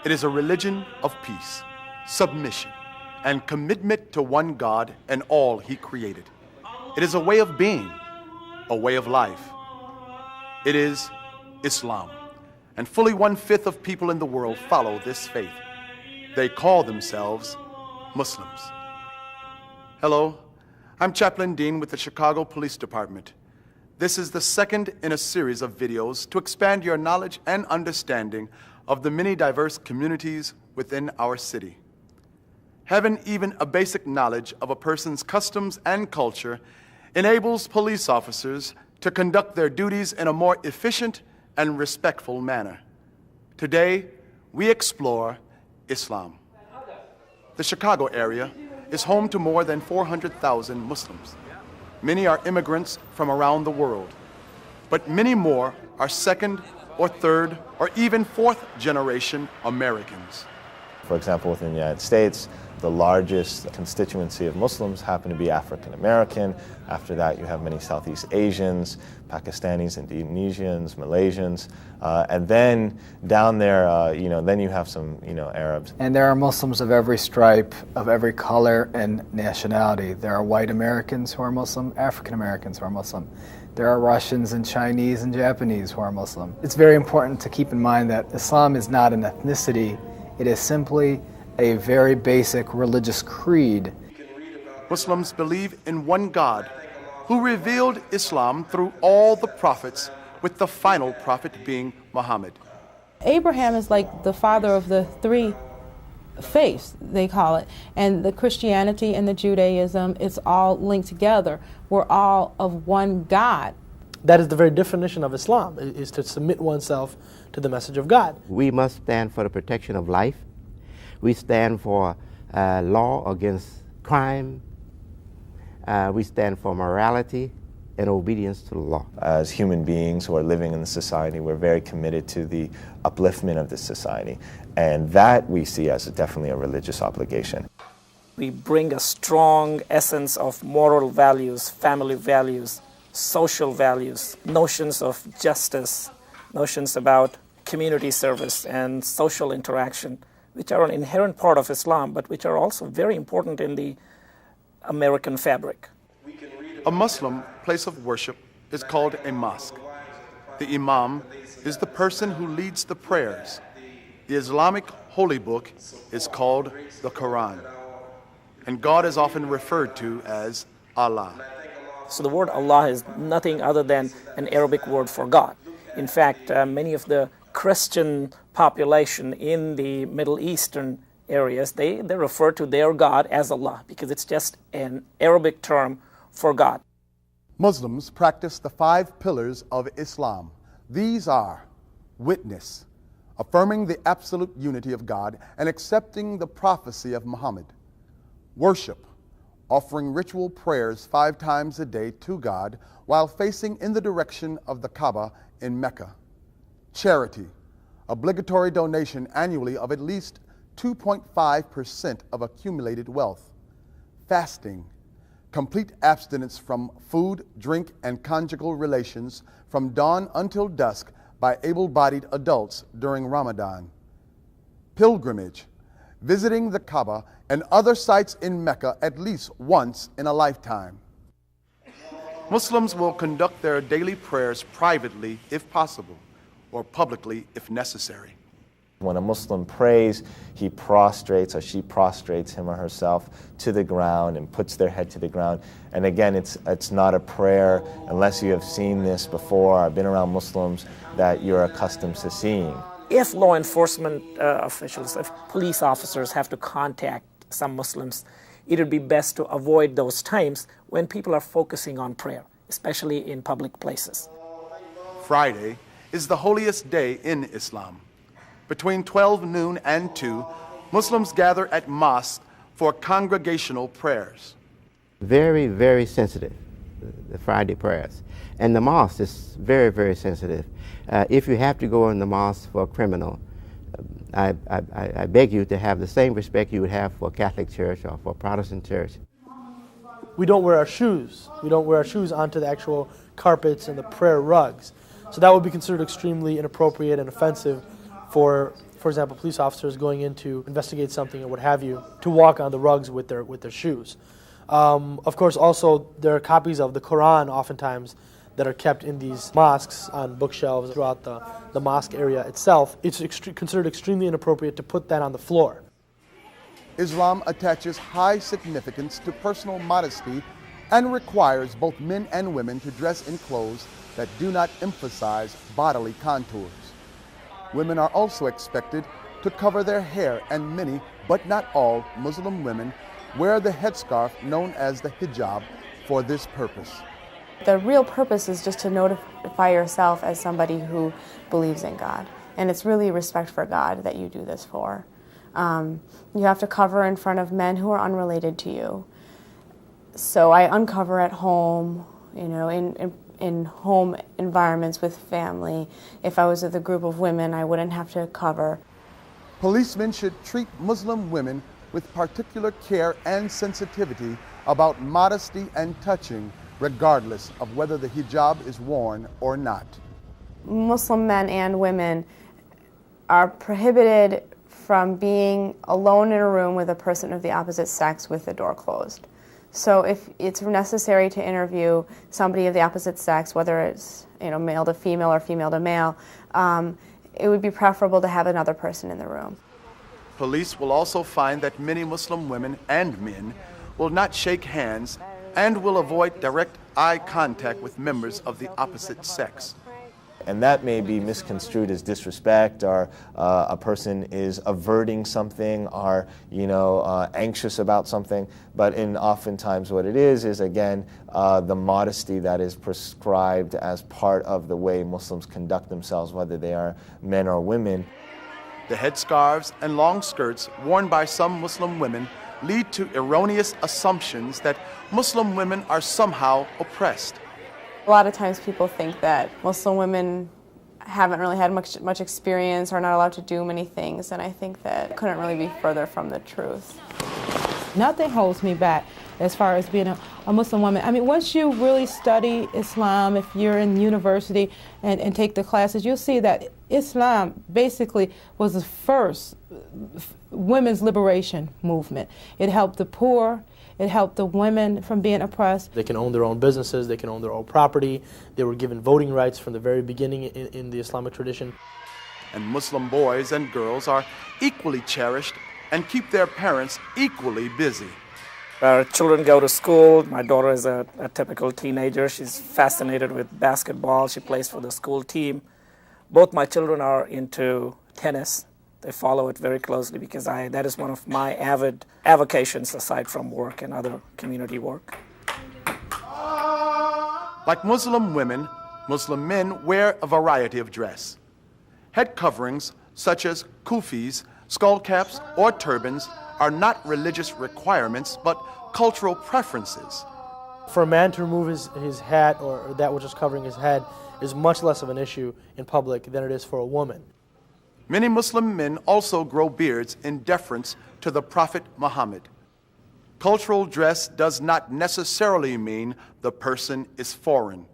It is a religion of peace, submission, and commitment to one God and all He created. It is a way of being, a way of life. It is Islam, and fully 1/5 of people in the world follow this faith. They call themselves Muslims. Hello, I'm Chaplain Dean with the Chicago Police Department. This is the second in a series of videos to expand your knowledge and understanding of the many diverse communities within our city. Having even a basic knowledge of a person's customs and culture enables police officers to conduct their duties in a more efficient and respectful manner. Today, we explore Islam. The Chicago area is home to more than 400,000 Muslims. Many are immigrants from around the world, but many more are second or third or even fourth generation Americans. For example, within the United States, the largest constituency of Muslims happen to be African American. After that, you have many Southeast Asians, Pakistanis, Indonesians, Malaysians, and then down there, then you have some, Arabs. And there are Muslims of every stripe, of every color and nationality. There are white Americans who are Muslim, African Americans who are Muslim. There are Russians and Chinese and Japanese who are Muslim. It's very important to keep in mind that Islam is not an ethnicity. It is simply a very basic religious creed. Muslims believe in one God who revealed Islam through all the prophets, with the final prophet being Muhammad. Abraham is like the father of the three faiths, they call it. And the Christianity and the Judaism, it's all linked together. We're all of one God. That is the very definition of Islam, is to submit oneself to the message of God. We must stand for the protection of life. We stand for law against crime. We stand for morality and obedience to the law. As human beings who are living in the society, we're very committed to the upliftment of this society. And that we see as definitely a religious obligation. We bring a strong essence of moral values, family values, social values, notions of justice, notions about community service and social interaction, which are an inherent part of Islam, but which are also very important in the American fabric. A Muslim place of worship is called a mosque. The imam is the person who leads the prayers. The Islamic holy book is called the Quran, and God is often referred to as Allah. So the word Allah is nothing other than an Arabic word for God. In fact, many of the Christian population in the Middle Eastern areas, they refer to their God as Allah because it's just an Arabic term for God. Muslims practice the 5 pillars of Islam. These are witness, affirming the absolute unity of God and accepting the prophecy of Muhammad; worship, offering ritual prayers 5 times a day to God while facing in the direction of the Kaaba in Mecca; charity, obligatory donation annually of at least 2.5% of accumulated wealth; fasting, complete abstinence from food, drink, and conjugal relations from dawn until dusk by able-bodied adults during Ramadan; pilgrimage, visiting the Kaaba and other sites in Mecca at least once in a lifetime. Muslims will conduct their daily prayers privately if possible, or publicly if necessary. When a Muslim prays, he prostrates or she prostrates him or herself to the ground and puts their head to the ground. And again, it's not a prayer unless you have seen this before or been around Muslims that you're accustomed to seeing. If law enforcement officials, if police officers have to contact some Muslims, it would be best to avoid those times when people are focusing on prayer, especially in public places. Friday is the holiest day in Islam. Between 12 noon and 2, Muslims gather at mosques for congregational prayers. Very, very sensitive, the Friday prayers. And the mosque is very, very sensitive. If you have to go in the mosque for a criminal, I beg you to have the same respect you would have for a Catholic church or for a Protestant church. We don't wear our shoes. We don't wear our shoes onto the actual carpets and the prayer rugs. So that would be considered extremely inappropriate and offensive for for example, police officers going in to investigate something or what have you, to walk on the rugs with their shoes. Of course, also there are copies of the Quran oftentimes that are kept in these mosques on bookshelves throughout the mosque area itself. It's considered extremely inappropriate to put that on the floor. Islam attaches high significance to personal modesty and requires both men and women to dress in clothes that do not emphasize bodily contours. Women are also expected to cover their hair, and many, but not all, Muslim women wear the headscarf known as the hijab for this purpose. The real purpose is just to notify yourself as somebody who believes in God. And it's really respect for God that you do this for. You have to cover in front of men who are unrelated to you. So I uncover at home, in home environments with family. If I was with a group of women, I wouldn't have to cover. Policemen should treat Muslim women with particular care and sensitivity about modesty and touching, regardless of whether the hijab is worn or not. Muslim men and women are prohibited from being alone in a room with a person of the opposite sex with the door closed. So if it's necessary to interview somebody of the opposite sex, whether it's male to female or female to male, it would be preferable to have another person in the room. Police will also find that many Muslim women and men will not shake hands and will avoid direct eye contact with members of the opposite sex. And that may be misconstrued as disrespect, or a person is averting something, or anxious about something. But oftentimes what it is again the modesty that is prescribed as part of the way Muslims conduct themselves, whether they are men or women. The headscarves and long skirts worn by some Muslim women lead to erroneous assumptions that Muslim women are somehow oppressed. A lot of times people think that Muslim women haven't really had much experience, are not allowed to do many things, and I think that couldn't really be further from the truth. Nothing holds me back as far as being a Muslim woman. I mean, once you really study Islam, if you're in university and take the classes, you'll see that Islam basically was the first women's liberation movement. It helped the poor. It helped the women from being oppressed. They can own their own businesses, they can own their own property. They were given voting rights from the very beginning in the Islamic tradition. And Muslim boys and girls are equally cherished and keep their parents equally busy. Our children go to school. My daughter is a typical teenager. She's fascinated with basketball. She plays for the school team. Both my children are into tennis. They follow it very closely because that is one of my avid avocations aside from work and other community work. Like Muslim women, Muslim men wear a variety of dress. Head coverings such as kufis, skull caps, or turbans are not religious requirements but cultural preferences. For a man to remove his hat or that which is covering his head is much less of an issue in public than it is for a woman. Many Muslim men also grow beards in deference to the Prophet Muhammad. Cultural dress does not necessarily mean the person is foreign.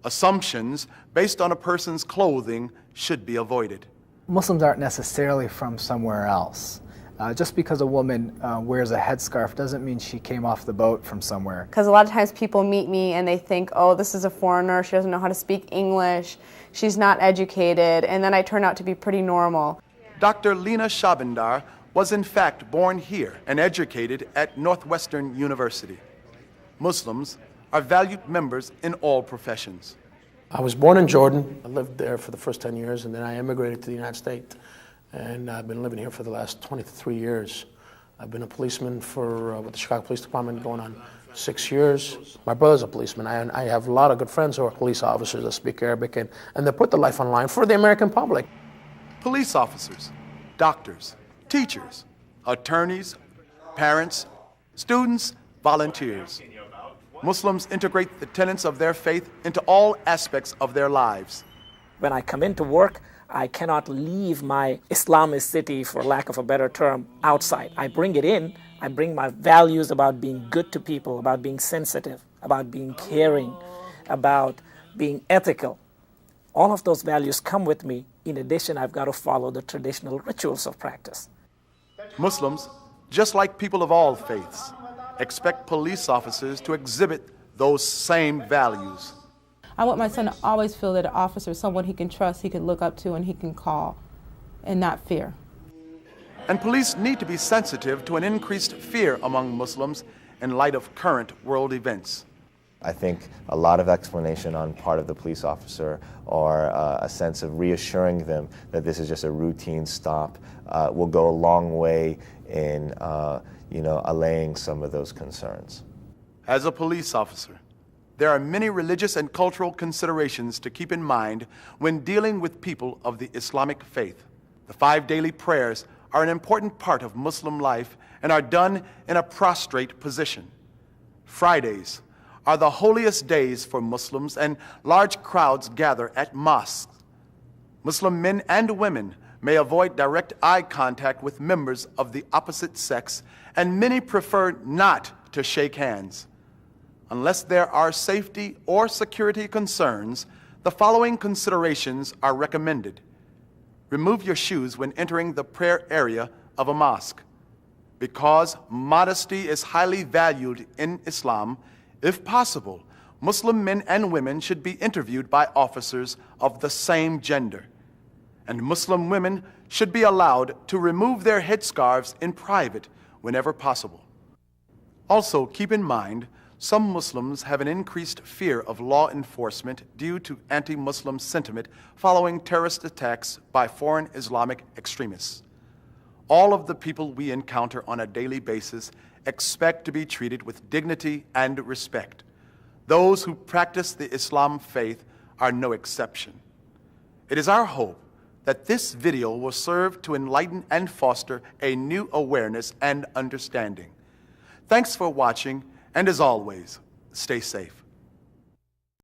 Assumptions based on a person's clothing should be avoided. Muslims aren't necessarily from somewhere else. Just because a woman wears a headscarf doesn't mean she came off the boat from somewhere. Because a lot of times people meet me and they think, oh, this is a foreigner, she doesn't know how to speak English, she's not educated, and then I turn out to be pretty normal. Dr. Lena Shabandar was in fact born here and educated at Northwestern University. Muslims are valued members in all professions. I was born in Jordan. I lived there for the first 10 years, and then I immigrated to the United States. And I've been living here for the last 23 years. I've been a policeman with the Chicago Police Department going on 6 years. My brother's a policeman. I have a lot of good friends who are police officers that speak Arabic, and they put their life on line for the American public. Police officers, doctors, teachers, attorneys, parents, students, volunteers. Muslims integrate the tenets of their faith into all aspects of their lives. When I come into work, I cannot leave my Islamicity, for lack of a better term, outside. I bring it in. I bring my values about being good to people, about being sensitive, about being caring, about being ethical. all of those values come with me. In addition, I've got to follow the traditional rituals of practice. Muslims, just like people of all faiths, expect police officers to exhibit those same values. I want my son to always feel that an officer is someone he can trust, he can look up to, and he can call, and not fear. And police need to be sensitive to an increased fear among Muslims in light of current world events. I think a lot of explanation on part of the police officer, or a sense of reassuring them that this is just a routine stop, will go a long way in allaying some of those concerns. As a police officer, there are many religious and cultural considerations to keep in mind when dealing with people of the Islamic faith. The 5 daily prayers are an important part of Muslim life and are done in a prostrate position. Fridays are the holiest days for Muslims, and large crowds gather at mosques. Muslim men and women may avoid direct eye contact with members of the opposite sex, and many prefer not to shake hands. Unless there are safety or security concerns, the following considerations are recommended. Remove your shoes when entering the prayer area of a mosque. Because modesty is highly valued in Islam, if possible, Muslim men and women should be interviewed by officers of the same gender. And Muslim women should be allowed to remove their headscarves in private whenever possible. Also, keep in mind, some Muslims have an increased fear of law enforcement due to anti-Muslim sentiment following terrorist attacks by foreign Islamic extremists. All of the people we encounter on a daily basis expect to be treated with dignity and respect. Those who practice the Islam faith are no exception. It is our hope that this video will serve to enlighten and foster a new awareness and understanding. Thanks for watching, and as always, stay safe.